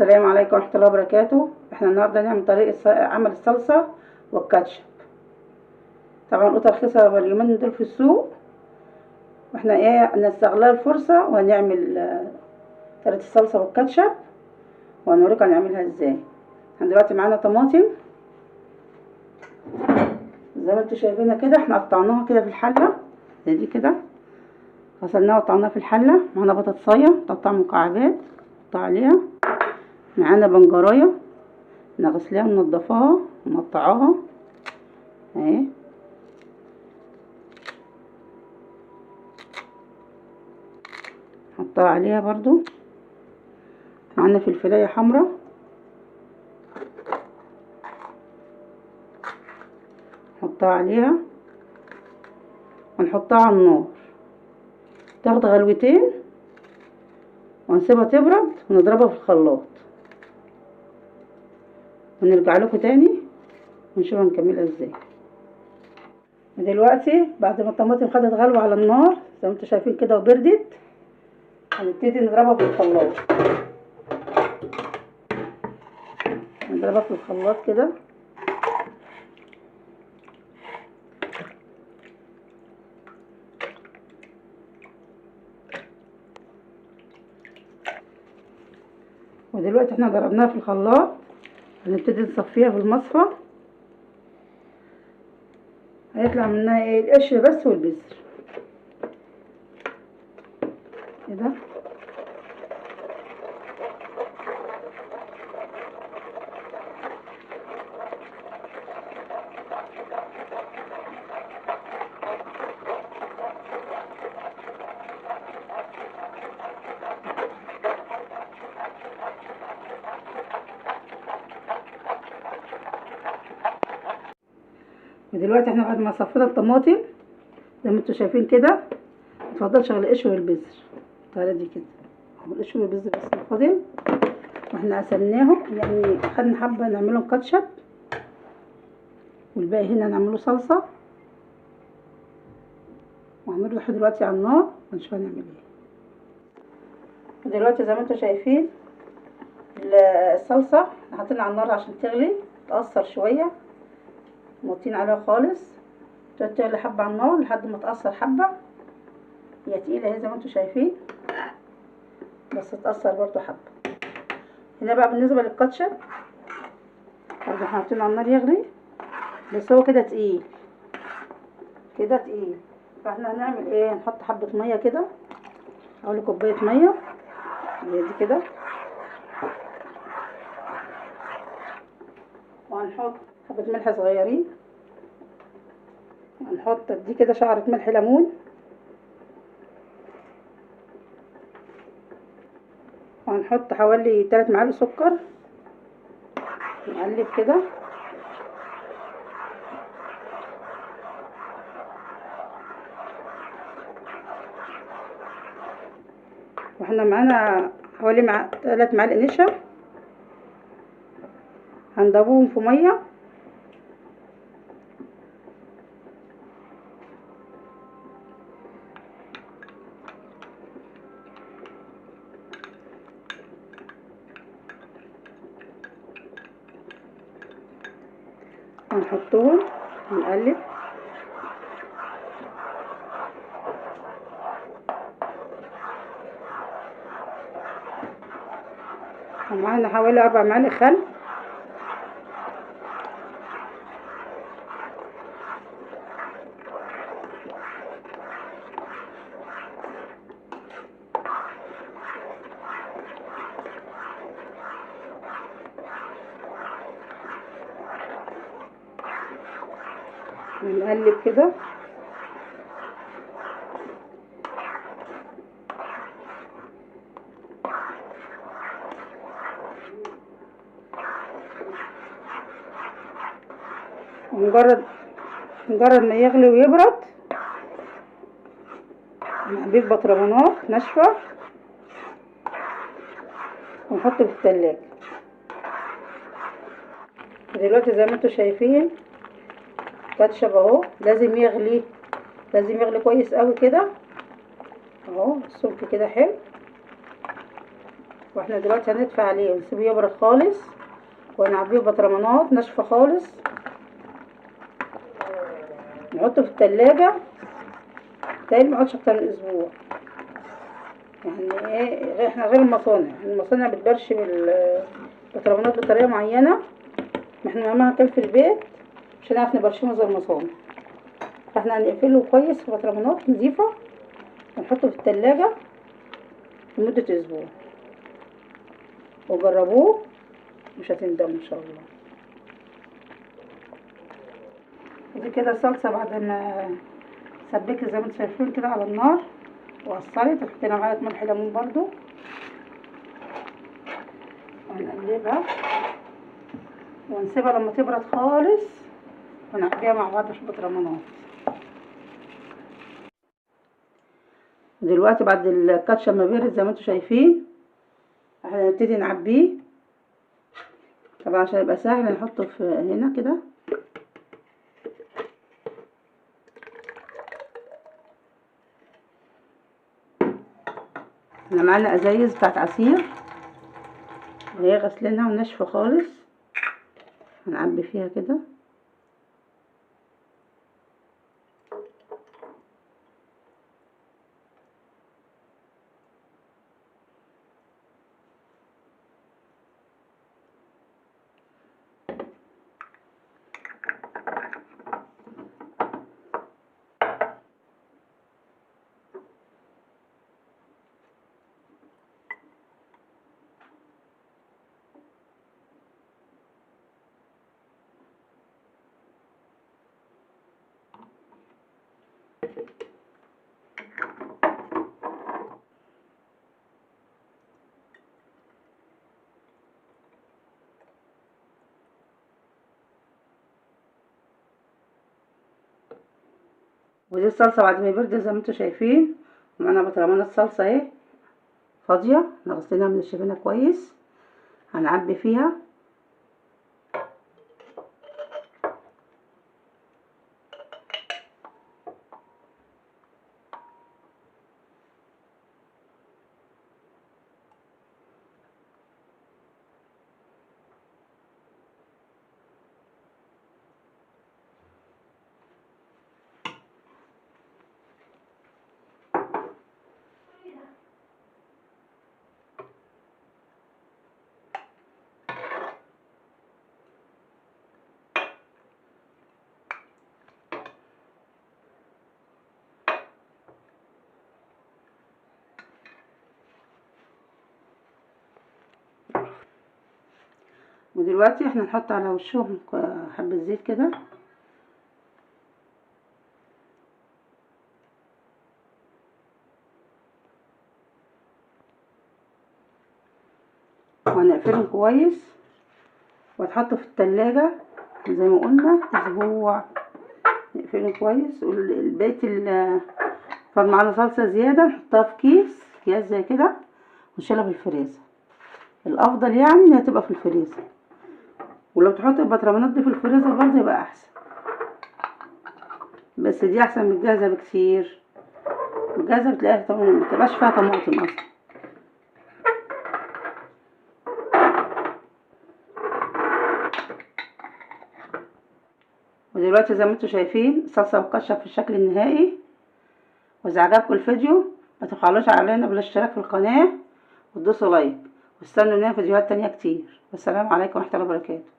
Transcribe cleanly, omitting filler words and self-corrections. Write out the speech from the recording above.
السلام عليكم ورحمة الله وبركاته. احنا النهارده هنعمل طريقة عمل الصلصة والكاتشب. طبعا قطع رخيصة اليومين دول في السوق، واحنا نستغل الفرصة وهنعمل طريقة الصلصة والكاتشب وهنوريكم هنعملها ازاي. احنا دلوقتي معانا طماطم زي ما انتوا شايفينها كده، احنا قطعناها كده في الحلة زي دي كده، غسلناها وقطعناها في الحلة. معانا بطاطساية مقطعة مكعبات نقطع عليها. معانا بنجرايه نغسلها وننضفاها ونقطعاها اهي. نحطها عليها برضو. معانا فلفلايه حمراء نحطها عليها ونحطها على النار تاخد غلوتين ونسيبها تبرد ونضربها في الخلاط ونرجع لكم تاني ونشوف هنكملها ازاي. دلوقتي بعد ما الطماطم خدت غلوة على النار زي ما انتوا شايفين كده وبردت، هنبتدي نضربها في الخلاط. نضربها في الخلاط كده ودلوقتي احنا ضربناها في الخلاط، هنبتدي نصفيها في المصفى. هيطلع منها ايه؟ القشر بس والبذر كده. ودلوقتي احنا بعد ما صفينا الطماطم زي ما انتوا شايفين كده، مفضلش غير القشر والبذر بالطريقه دي كده. القشر والبذر بس الفاضل، واحنا قسمناهم يعني خدنا حبه نعملهم كاتشب والباقي هنا نعمله صلصه. وهنروح دلوقتي على النار ونشوف هنعمل ايه. ودلوقتي زي ما انتوا شايفين الصلصه حاطينها على النار عشان تغلي تقصر شويه، موطين عليها خالص تغلي حبه على النار لحد ما تقصر حبه. هي تقيله اهي زي ما انتوا شايفين بس تقصر برضو حبه. هنا بقى بالنسبه للكاتشب برضو احنا حاطينه على النار يغلي بس هو كده تقيل كده تقيل. فاحنا هنعمل ايه؟ نحط حبه ميه كده، حوالي كوبايه ميه هي دي كده، وهنحط حبه ملح صغيرين، هنحط دي كده شعرة ملح ليمون، وهنحط حوالي 3 معالق سكر. نقلب كده واحنا معانا حوالي 3 معالق نشا، هنضربهم في ميه ونحطهم ونقلب. ومعانا حوالي 4 معالق خل، ونقلب كده. مجرد ما يغلي ويبرد نضيف بطرمانات ناشفه ونحطه في التلاجة. دلوقتي زي ما انتوا شايفين كاتشب اهو، لازم يغلي كويس قوي كده اهو، السمك كده حلو. واحنا دلوقتي هندفع عليه ونسيبه يبرد خالص، ونعبيه بطرمانات ناشفه خالص، نحطه في التلاجة تاني ما يقعدش اكتر من اسبوع. يعني ايه، احنا غير المصانع بتبرشم البطرمانات بطريقه معينه، احنا مهما كان في البيت مش هنعرف نبرشمه زي المصانع. فاحنا هنقفله كويس في بطرمانات نظيفه ونحطه في التلاجة لمده اسبوع، وجربوه مش هتندموا ان شاء الله. ودي كده الصلصه بعد ما سبكت زي ما انتم شايفين كده على النار وقصرت، حطينا معلقه ملح ليمون برضو، ونقلبها ونسيبها لما تبرد خالص ونعبيها مع بعض في البطرمانات. دلوقتي بعد الكاتشب ما بيرد زي ما انتم شايفين احنا هنبتدي نعبيه. طبعا عشان يبقى سهل نحطه في هنا كده، احنا معانا ازايز بتاعت عصير وهي غسلينها وناشفه خالص، هنعبي فيها كده. ودي الصلصه بعد ما بردت زي ما انتم شايفين، ومعانا بطرمانة الصلصه اهي فاضيه، احنا غسلينها منشفينها كويس، هنعبي فيها. ودلوقتي احنا نحط على وشهم حبة زيت كده، وهنقفلهم كويس وهتحطوا في التلاجة زي ما قلنا اسبوع. نقفلهم كويس، والبقية معانا صلصة زيادة نحطها في اكياس زي كده ونشيلها في الفريزر. الافضل يعني انها تبقى في الفريزر، ولو تحط البطرمانات دي في الفريزر برضه يبقى احسن، بس دي احسن من الجاهزة بكتير. الجاهزة بتلاقيها متبقاش فيها طماطم اصلا. ودلوقتي زي ما انتم شايفين الصلصة مكشف في الشكل النهائي. واذا عجبكم الفيديو ما تبخلوش علينا بالاشتراك في القناة وتدوسوا لايك، واستنوا لنا فيديوهات تانية كتير. والسلام عليكم ورحمة الله وبركاته.